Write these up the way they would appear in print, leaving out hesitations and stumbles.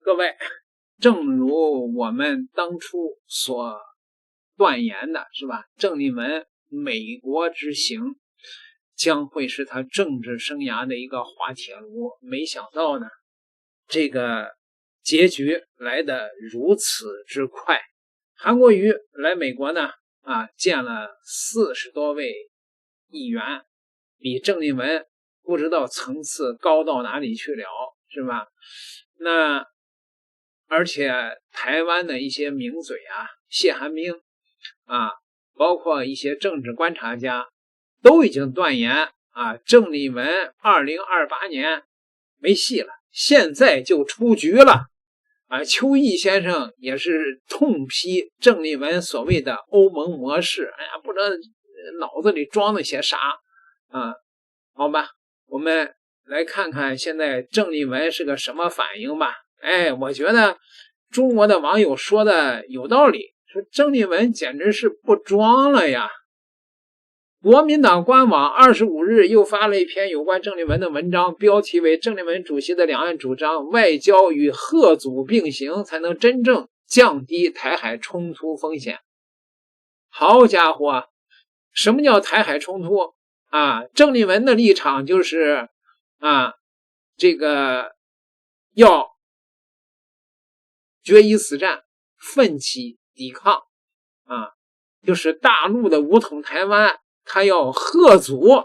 各位，正如我们当初所断言的，是吧？郑丽文美国之行将会是他政治生涯的一个滑铁卢，没想到呢，这个结局来得如此之快。韩国瑜来美国呢，见了40多位议员，比郑丽文不知道层次高到哪里去了，是吧？那而且台湾的一些名嘴谢寒冰包括一些政治观察家都已经断言郑丽文2028年没戏了，现在就出局了邱毅先生也是痛批郑丽文所谓的欧盟模式，不知道脑子里装了些啥好吧，我们来看看现在郑丽文是个什么反应吧。我觉得中国的网友说的有道理，说郑丽文简直是不装了呀。国民党官网25日又发了一篇有关郑丽文的文章，标题为郑丽文主席的两岸主张，外交与贺组并行才能真正降低台海冲突风险。好家伙，什么叫台海冲突郑丽文的立场就是这个要决一死战，奋起抵抗就是大陆的武统台湾，他要贺组。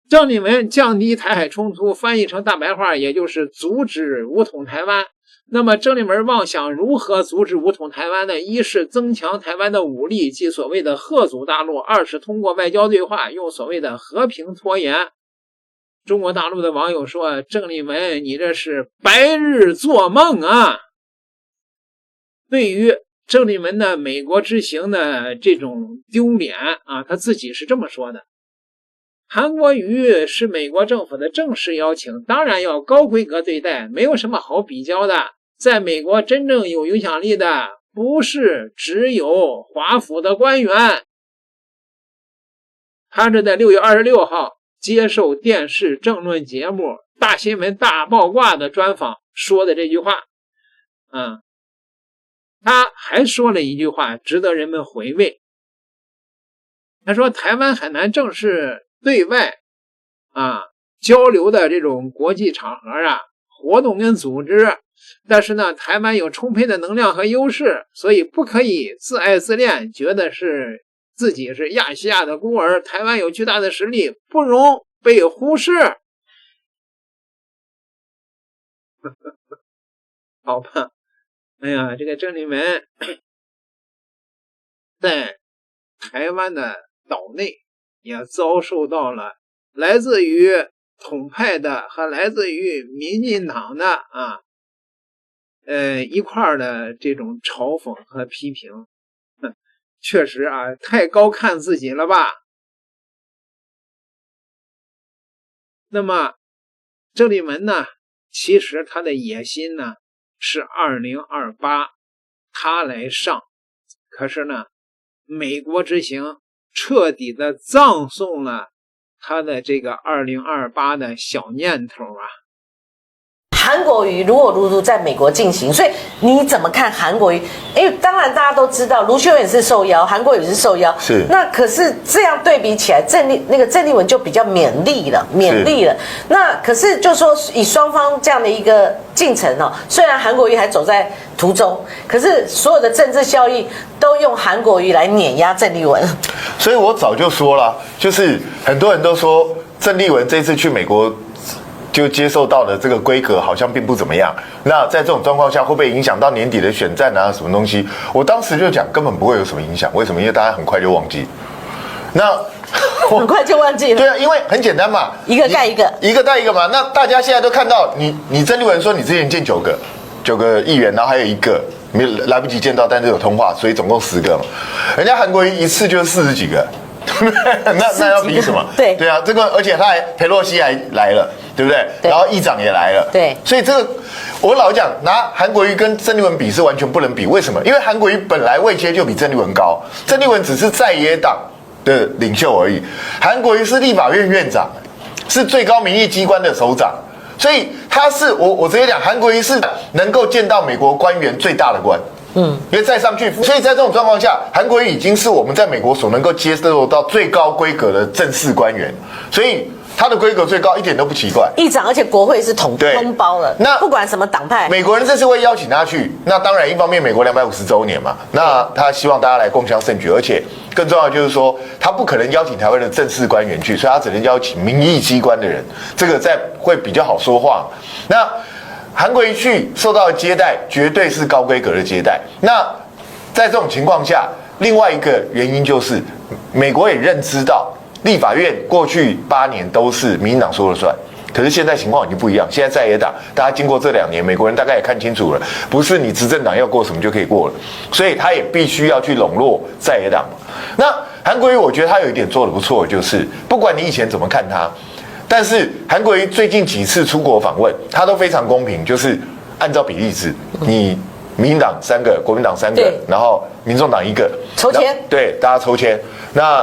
郑丽文降低台海冲突翻译成大白话也就是阻止武统台湾。那么郑丽文妄想如何阻止武统台湾呢？一是增强台湾的武力，即所谓的贺组大陆；二是通过外交对话，用所谓的和平拖延。中国大陆的网友说，郑丽文你这是白日做梦对于郑丽文的美国之行的这种丢脸他自己是这么说的：韩国瑜是美国政府的正式邀请，当然要高规格对待，没有什么好比较的。在美国真正有影响力的不是只有华府的官员。他是在6月26号接受电视政论节目大新闻大爆挂的专访说的这句话他还说了一句话值得人们回味，他说台湾很难正式对外交流的这种国际场合活动跟组织，但是呢台湾有充沛的能量和优势，所以不可以自爱自恋，觉得是自己是亚细亚的孤儿，台湾有巨大的实力，不容被忽视。好吧，这个郑丽文在台湾的岛内也遭受到了来自于统派的和来自于民进党的一块的这种嘲讽和批评。确实太高看自己了吧。那么郑丽文呢，其实他的野心呢是2028他来上，可是呢美国之行彻底的葬送了他的这个2028的小念头韩国瑜如火如荼在美国进行，所以你怎么看韩国瑜？当然大家都知道卢秀燕是受邀，韩国瑜也是受邀，是。那可是这样对比起来，郑丽文就比较勉励了。那可是就说以双方这样的一个进程虽然韩国瑜还走在途中，可是所有的政治效益都用韩国瑜来碾压郑丽文。所以我早就说了，就是很多人都说郑丽文这次去美国就接受到的这个规格好像并不怎么样。那在这种状况下，会不会影响到年底的选战什么东西？我当时就讲根本不会有什么影响。为什么？因为大家很快就忘记。那很快就忘记了。对啊，因为很简单嘛，一个盖一个，一个带一个嘛。那大家现在都看到你郑丽文说你之前见9个议员，然后还有1个没来不及见到，但是有通话，所以总共10个嘛。人家韩国瑜一次就是40几个。那要比什么？对啊，这个而且裴洛西还来了，对不对？然后议长也来了，对，所以这个我老讲拿韩国瑜跟郑丽文比是完全不能比。为什么？因为韩国瑜本来位阶就比郑丽文高，郑丽文只是在野党的领袖而已，韩国瑜是立法院院长，是最高民意机关的首长，所以他是我直接讲，韩国瑜是能够见到美国官员最大的官。因为再上去，所以在这种状况下，韩国瑜已经是我们在美国所能够接受到最高规格的正式官员，所以他的规格最高一点都不奇怪。议长，而且国会是统包了，那不管什么党派，美国人这次会邀请他去。那当然，一方面美国250周年嘛，那他希望大家来共襄盛举，而且更重要的就是说，他不可能邀请台湾的正式官员去，所以他只能邀请民意机关的人，这个在会比较好说话。那韩国瑜去受到的接待绝对是高规格的接待。那在这种情况下，另外一个原因就是美国也认知到立法院过去8年都是民进党说了算，可是现在情况已经不一样。现在在野党，大家经过这2年，美国人大概也看清楚了，不是你执政党要过什么就可以过了，所以他也必须要去笼络在野党。那韩国瑜我觉得他有一点做得不错，就是不管你以前怎么看他。但是韩国瑜最近几次出国访问，他都非常公平，就是按照比例制，你民进党3个，国民党3个，然后民众党1个，抽签，对，大家抽签。那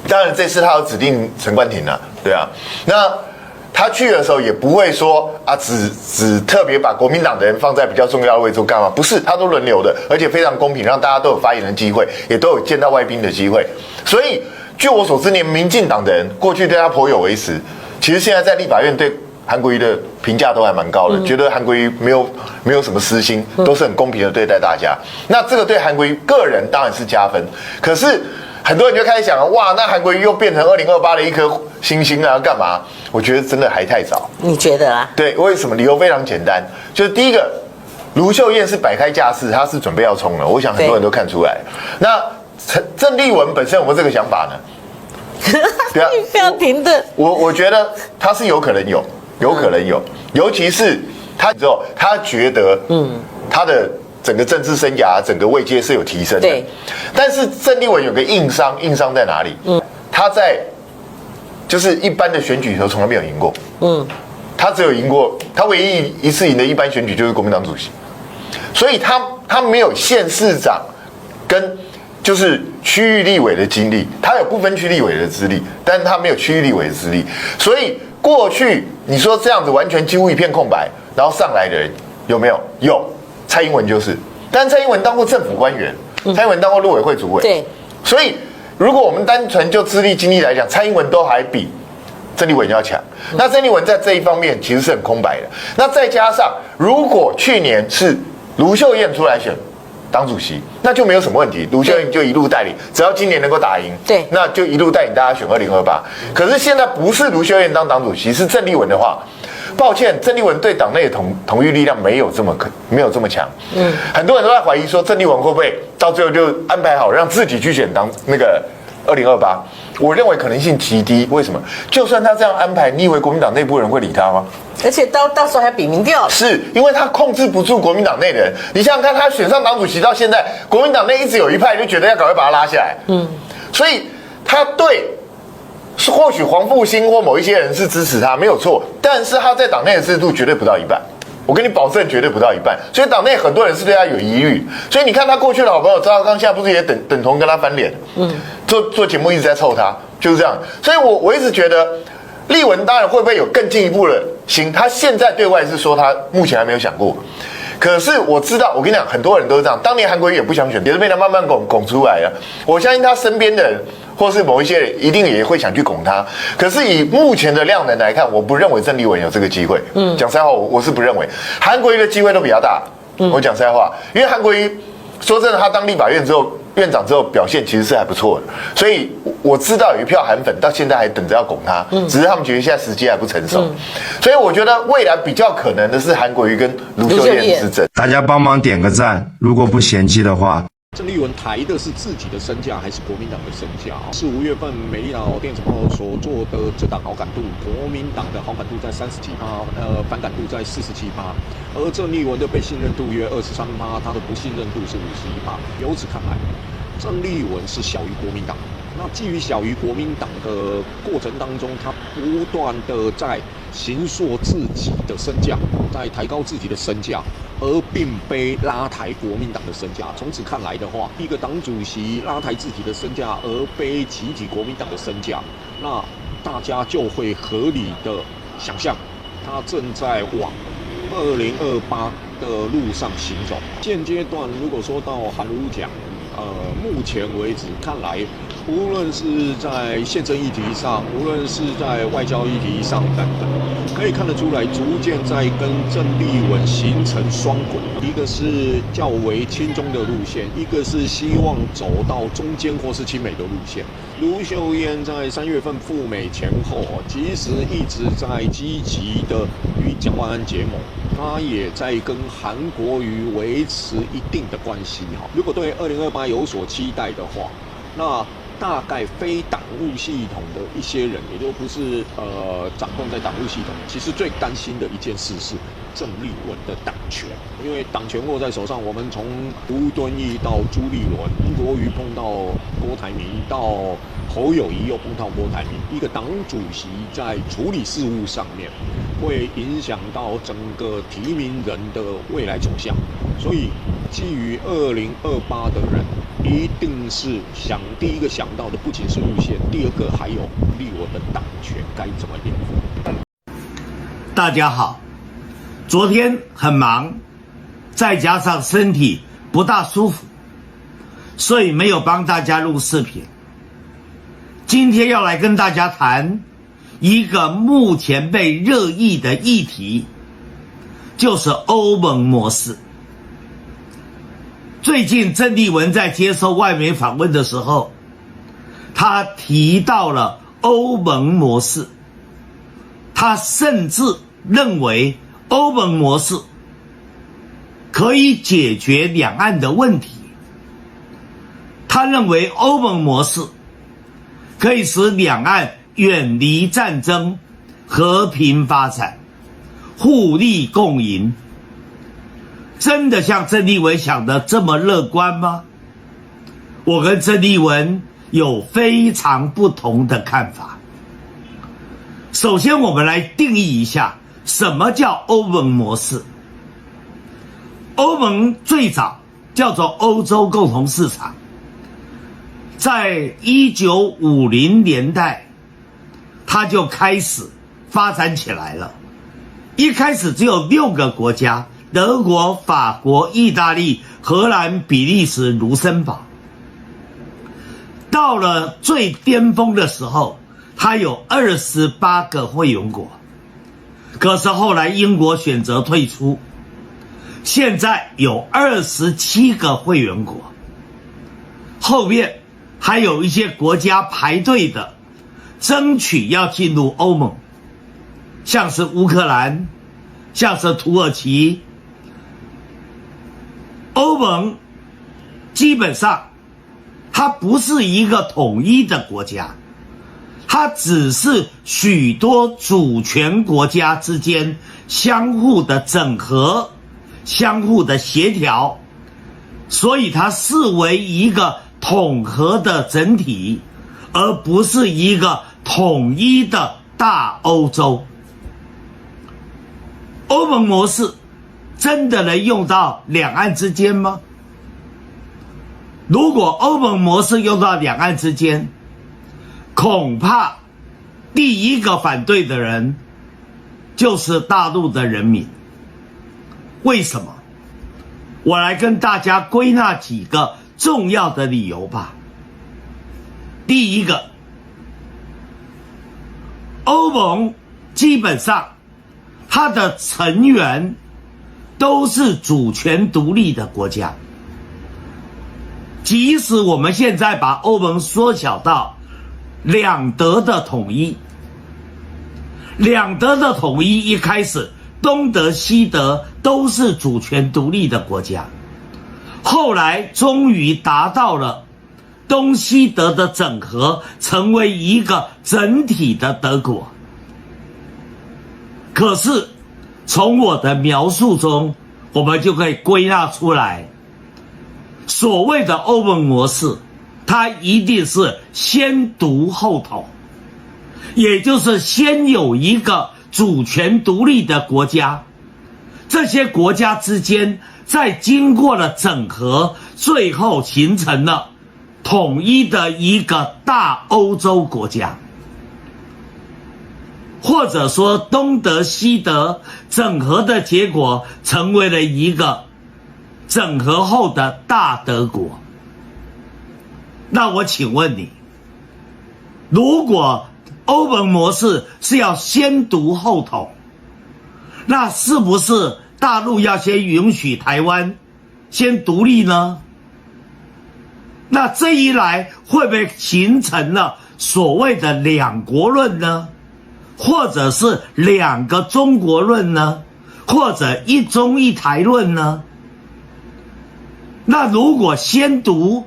当然这次他有指定陈冠廷啊，对啊，那他去的时候也不会说啊，只特别把国民党的人放在比较重要的位置干嘛？不是，他都轮流的，而且非常公平，让大家都有发言的机会，也都有见到外宾的机会。所以据我所知，连民进党的人过去对他颇有微词。其实现在在立法院对韩国瑜的评价都还蛮高的，觉得韩国瑜没有什么私心，都是很公平的对待大家。那这个对韩国瑜个人当然是加分，可是很多人就开始想，哇，那韩国瑜又变成2028的一颗星星啊，干嘛？我觉得真的还太早。你觉得啊？对，为什么？理由非常简单，就是第一个，卢秀燕是摆开架势，她是准备要冲了，我想很多人都看出来。那郑丽文本身有没有这个想法呢？不要停顿。我觉得他是有可能有，尤其是他之后，他觉得，他的整个政治生涯、整个位阶是有提升的。对。但是郑丽文有个硬伤在哪里？他在就是一般的选举的时候从来没有赢过。他只有赢过，他唯一一次赢的一般选举就是国民党主席，所以他没有县市长跟。就是区域立委的经历，他有不分区立委的资历，但是他没有区域立委的资历，所以过去你说这样子完全几乎一片空白，然后上来的人有没有？有，蔡英文就是，但蔡英文当过政府官员，蔡英文当过陆委会主委，对，所以如果我们单纯就资历经历来讲，蔡英文都还比郑丽文要强。那郑丽文在这一方面其实是很空白的。那再加上如果去年是卢秀燕出来选党主席，那就没有什么问题，卢秀燕就一路带领，只要今年能够打赢，对，那就一路带领大家选2028。可是现在不是卢秀燕当党主席，是郑丽文的话，抱歉，郑丽文对党内的统御力量没有这么强。很多人都在怀疑说，郑丽文会不会到最后就安排好让自己去选当那个2028？我认为可能性极低。为什么？就算他这样安排，你以为国民党内部人会理他吗？而且到时候还比民调，是因为他控制不住国民党内的人。你想想看，他选上党主席到现在，国民党内一直有一派就觉得要赶快把他拉下来。所以他对，或许黄复兴或某一些人是支持他，没有错，但是他在党内的支持度绝对不到1半。我跟你保证，绝对不到1半。所以党内很多人是对他有疑虑。所以你看他过去的好朋友赵少康，现在不是也等同跟他翻脸？做节目一直在凑他，就是这样。所以我一直觉得，立文当然会不会有更进一步的心？他现在对外是说他目前还没有想过。可是我知道，我跟你讲，很多人都是这样。当年韩国瑜也不想选，也是被他慢慢拱出来的。我相信他身边的人，或是某一些人，一定也会想去拱他。可是以目前的量能来看，我不认为郑丽文有这个机会。讲实在话，我是不认为。韩国瑜的机会都比较大。我讲实在话，因为韩国瑜说真的，他当立法院长之后表现其实是还不错的，所以我知道有一票韩粉到现在还等着要拱他，只是他们觉得现在时机还不成熟，所以我觉得未来比较可能的是韩国瑜跟卢秀燕之争。大家帮忙点个赞，如果不嫌弃的话。郑丽文抬的是自己的身价还是国民党的身价？是5月份美丽岛电子报所做的这档好感度，国民党的好感度在30几%，反感度在47%，而郑丽文的被信任度约23%，他的不信任度是51%。由此看来，郑丽文是小于国民党。那基于小于国民党的过程当中，他不断的在形塑自己的身价，在抬高自己的身价，而并非拉抬国民党的身价。从此看来的话，一个党主席拉抬自己的身价，而非提举国民党的身价，那大家就会合理的想象，它正在往2028的路上行走。现阶段，如果说到韩如讲，目前为止看来，无论是在宪政议题上，无论是在外交议题上等等，可以看得出来，逐渐在跟郑丽文形成双轨，一个是较为亲中的路线，一个是希望走到中间或是亲美的路线。卢秀燕在3月份赴美前后，其实一直在积极的与蒋万安结盟，他也在跟韩国瑜维持一定的关系。如果对2028有所期待的话，那大概非党务系统的一些人，也就不是掌控在党务系统，其实最担心的一件事是郑丽文的党权，因为党权握在手上，我们从吴敦义到朱立伦，韩国瑜碰到郭台铭，到侯友宜又碰到郭台铭，一个党主席在处理事务上面，会影响到整个提名人的未来走向，所以基于2028的人，一定是第一个想到的不仅是路线，第二个还有立委的党权该怎么应付。大家好，昨天很忙，再加上身体不大舒服，所以没有帮大家录视频。今天要来跟大家谈一个目前被热议的议题，就是欧盟模式。最近郑丽文在接受外媒访问的时候，他提到了欧盟模式，他甚至认为欧盟模式可以解决两岸的问题。他认为欧盟模式可以使两岸远离战争，和平发展，互利共赢。真的像郑丽文想的这么乐观吗？我跟郑丽文有非常不同的看法。首先，我们来定义一下什么叫欧盟模式。欧盟最早叫做欧洲共同市场，在1950年代它就开始发展起来了。一开始只有6个国家，德国、法国、意大利、荷兰、比利时、卢森堡。到了最巅峰的时候，它有28个会员国，可是后来英国选择退出，现在有27个会员国，后面还有一些国家排队的，争取要进入欧盟，像是乌克兰，像是土耳其。欧盟基本上它不是一个统一的国家，它只是许多主权国家之间相互的整合，相互的协调，所以它视为一个统合的整体，而不是一个统一的大欧洲。欧盟模式真的能用到两岸之间吗？如果欧盟模式用到两岸之间，恐怕第一个反对的人就是大陆的人民。为什么？我来跟大家归纳几个重要的理由吧。第一个，欧盟基本上它的成员都是主权独立的国家，即使我们现在把欧盟缩小到两德的统一，两德的统一一开始东德西德都是主权独立的国家，后来终于达到了东西德的整合，成为一个整体的德国。可是从我的描述中，我们就可以归纳出来，所谓的欧盟模式，它一定是先独后统，也就是先有一个主权独立的国家，这些国家之间在经过了整合，最后形成了统一的一个大欧洲国家。或者说东德西德整合的结果，成为了一个整合后的大德国。那我请问你，如果欧盟模式是要先独后统，那是不是大陆要先允许台湾先独立呢？那这一来会不会形成了所谓的两国论呢？或者是两个中国论呢？或者一中一台论呢？那如果先独，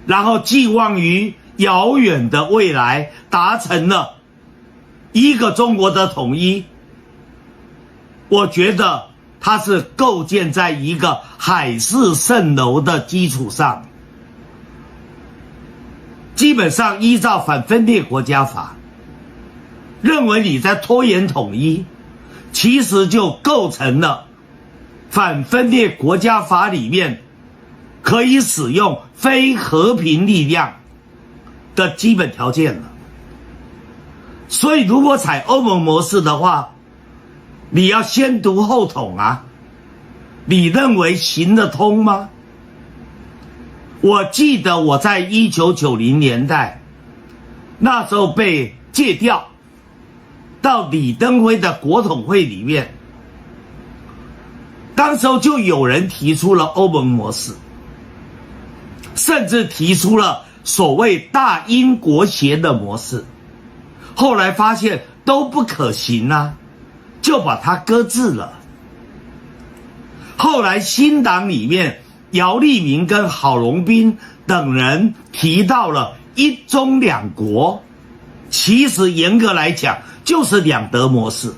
然后寄望于遥远的未来达成了一个中国的统一，我觉得它是构建在一个海市蜃楼的基础上。基本上依照反分裂国家法，认为你在拖延统一，其实就构成了反分裂国家法里面可以使用非和平力量的基本条件了。所以如果采欧盟模式的话，你要先独后统啊，你认为行得通吗？我记得我在1990年代那时候被借调到李登辉的国统会里面，当时候就有人提出了欧盟模式，甚至提出了所谓大英国协的模式，后来发现都不可行啊，就把它搁置了。后来新党里面姚立明跟郝龙斌等人提到了一中两国，其实严格来讲就是两德模式。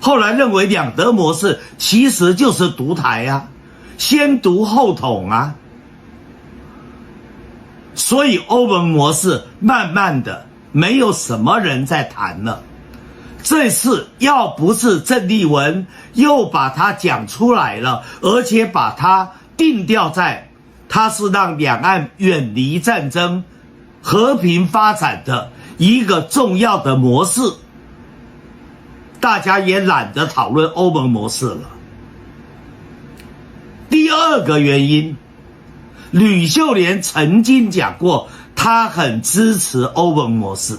后来认为两德模式其实就是独台啊，先独后统啊。所以欧盟模式慢慢的没有什么人在谈了。这次要不是郑丽文又把它讲出来了，而且把它定调在它是让两岸远离战争和平发展的一个重要的模式，大家也懒得讨论欧盟模式了。第二个原因，吕秀莲曾经讲过他很支持欧盟模式。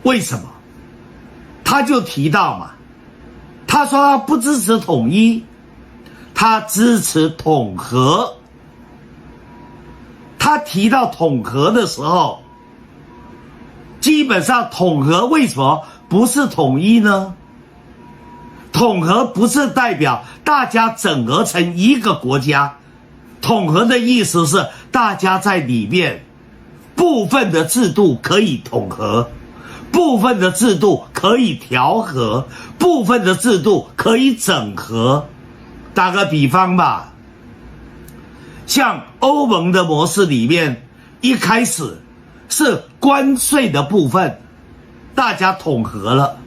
为什么？他就提到嘛，他说他不支持统一，他支持统合。他提到统合的时候，基本上统合为什么不是统一呢？统合不是代表大家整合成一个国家，统合的意思是大家在里面部分的制度可以统合，部分的制度可以调和，部分的制度可以整合。打个比方吧，像欧盟的模式里面，一开始是关税的部分大家统合了，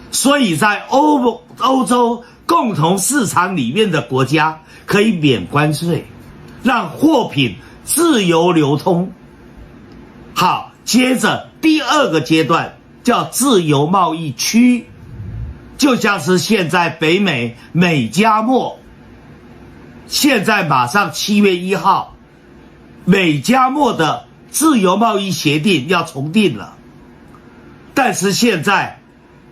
所以在欧洲共同市场里面的国家可以免关税，让货品自由流通。好，接着第二个阶段叫自由贸易区，就像是现在北美美加墨，现在马上7月1号，美加墨的自由贸易协定要重订了。但是现在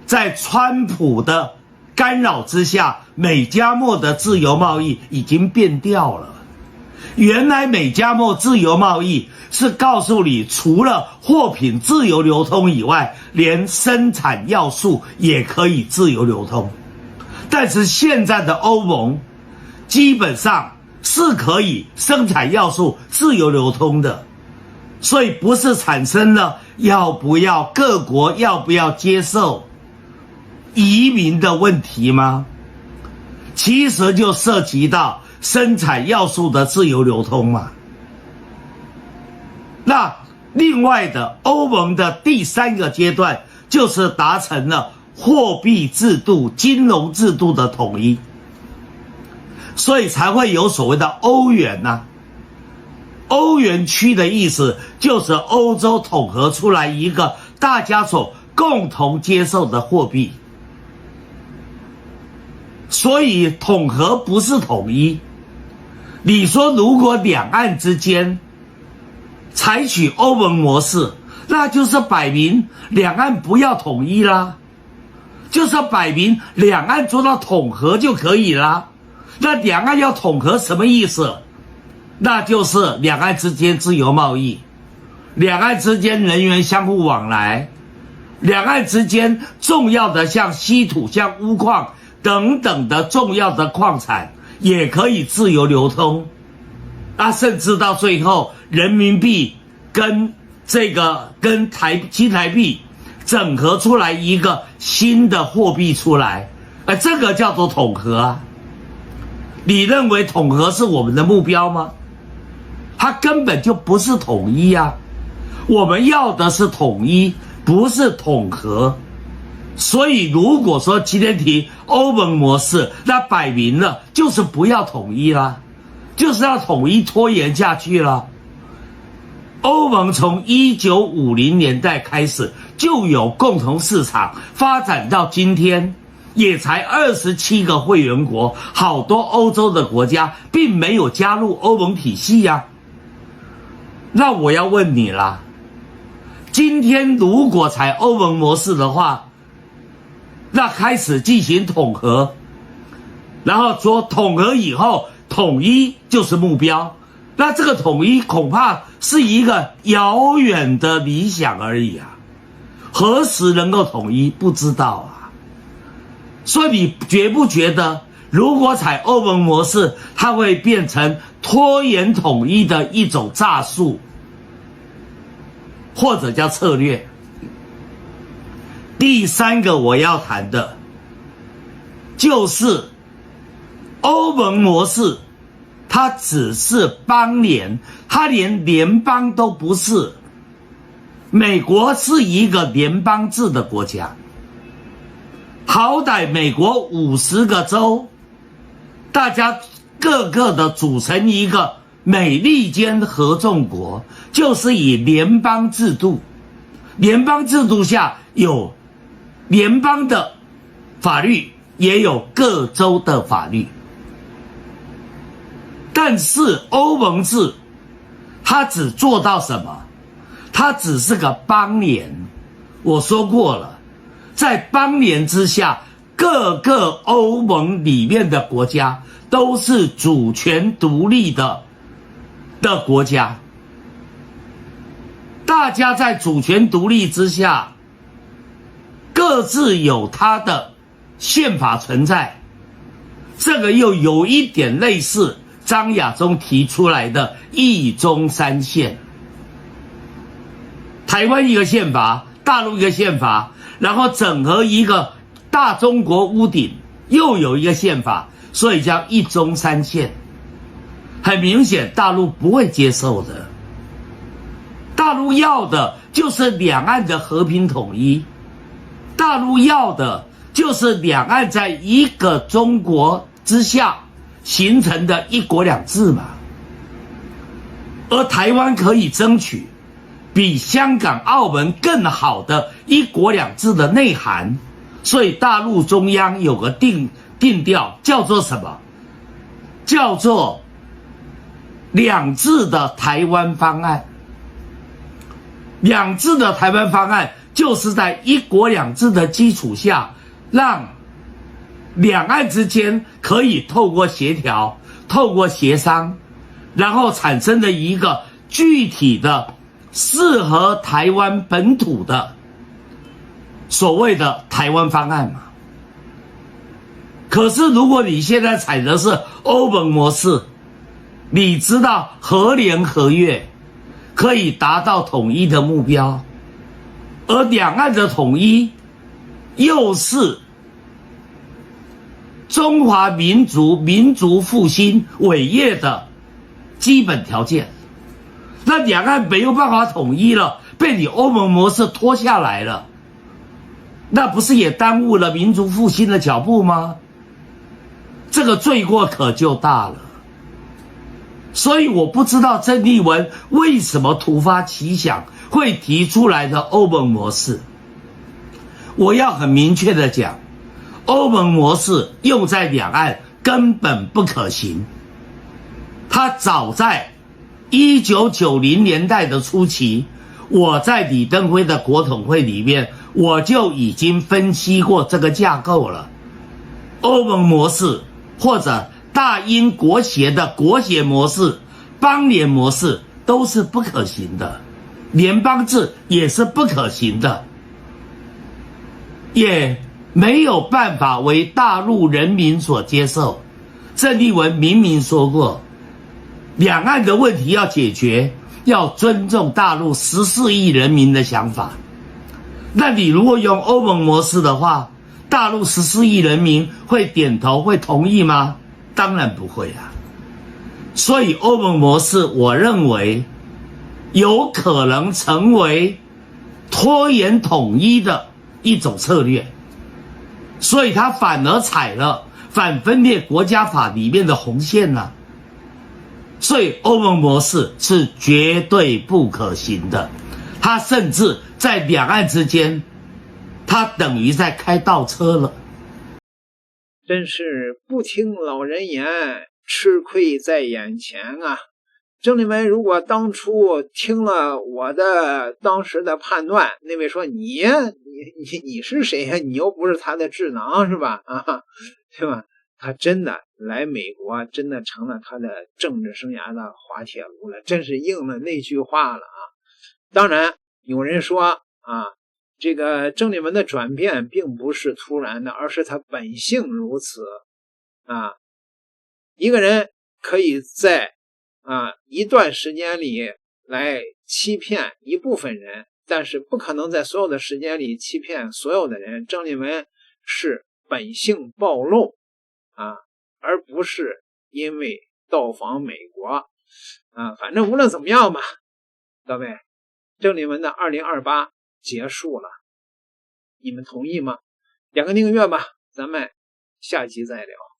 在川普的干扰之下，美加墨的自由贸易已经变调了。原来美加墨自由贸易是告诉你，除了货品自由流通以外，连生产要素也可以自由流通。但是现在的欧盟基本上是可以生产要素自由流通的，所以不是产生了各国要不要接受移民的问题吗？其实就涉及到生产要素的自由流通嘛。那另外的欧盟的第三个阶段就是达成了货币制度、金融制度的统一，所以才会有所谓的欧元啊。欧元区的意思就是欧洲统合出来一个大家所共同接受的货币。所以统合不是统一。你说如果两岸之间采取欧盟模式，那就是摆明两岸不要统一啦，就是摆明两岸做到统合就可以啦。那两岸要统合什么意思？那就是两岸之间自由贸易，两岸之间人员相互往来，两岸之间重要的像稀土、像钨矿等等的重要的矿产也可以自由流通。甚至到最后人民币跟新台币整合出来一个新的货币出来，这个叫做统合啊。你认为统合是我们的目标吗？它根本就不是统一啊，我们要的是统一，不是统合。所以如果说今天提欧盟模式，那摆明了就是不要统一啦，就是要统一拖延下去了。欧盟从1950年代开始就有共同市场，发展到今天也才27个会员国，好多欧洲的国家并没有加入欧盟体系呀。那我要问你啦，今天如果采欧盟模式的话，那开始进行统合，然后说统合以后统一就是目标，那这个统一恐怕是一个遥远的理想而已啊，何时能够统一不知道啊。所以你觉不觉得如果采欧盟模式，它会变成拖延统一的一种诈术，或者叫策略。第三个我要谈的就是欧盟模式，它只是邦联，它连联邦都不是。美国是一个联邦制的国家，好歹美国50个州，大家各个的组成一个美利坚合众国，就是以联邦制度，联邦制度下有联邦的法律，也有各州的法律。但是欧盟制它只做到什么？它只是个邦联。我说过了，在邦联之下，各个欧盟里面的国家都是主权独立的国家，大家在主权独立之下，各自有它的宪法存在。这个又有一点类似张亚中提出来的一中三宪，台湾一个宪法，大陆一个宪法，然后整合一个大中国屋顶又有一个宪法，所以叫一中三宪。很明显大陆不会接受的，大陆要的就是两岸的和平统一，大陆要的就是两岸在一个中国之下形成的一国两制嘛。而台湾可以争取比香港、澳门更好的一国两制的内涵，所以大陆中央有个定调，叫做什么？叫做两制的台湾方案。两制的台湾方案就是在一国两制的基础下，让两岸之间可以透过协调、透过协商，然后产生的一个具体的适合台湾本土的所谓的台湾方案嘛。可是如果你现在采的是欧盟模式，你知道合联合约可以达到统一的目标，而两岸的统一又是中华民族复兴伟业的基本条件。那两岸没有办法统一了，被你欧盟模式拖下来了，那不是也耽误了民族复兴的脚步吗？这个罪过可就大了。所以我不知道郑丽文为什么突发奇想会提出来的欧盟模式。我要很明确的讲，欧盟模式用在两岸根本不可行。它早在1990年代的初期，我在李登辉的国统会里面，我就已经分析过这个架构了。欧盟模式或者大英国协的国协模式、邦联模式都是不可行的，联邦制也是不可行的，也没有办法为大陆人民所接受。郑丽文明明说过，两岸的问题要解决，要尊重大陆14亿人民的想法。那你如果用欧盟模式的话，大陆14亿人民会点头会同意吗？当然不会啊。所以欧盟模式我认为有可能成为拖延统一的一种策略，所以他反而踩了反分裂国家法里面的红线了。所以欧盟模式是绝对不可行的，它甚至在两岸之间，它等于在开倒车了。真是不听老人言，吃亏在眼前啊！郑丽文如果当初听了我的当时的判断，那位说你是谁呀？你又不是他的智囊是吧？啊，对吧？他真的来美国，真的成了他的政治生涯的滑铁卢了，真是应了那句话了啊！当然有人说啊，这个郑丽文的转变并不是突然的，而是他本性如此啊。一个人可以在一段时间里来欺骗一部分人，但是不可能在所有的时间里欺骗所有的人。郑丽文是本性暴露而不是因为到访美国反正无论怎么样吧，各位，郑丽文的2028结束了，你们同意吗？点个订阅吧，咱们下集再聊。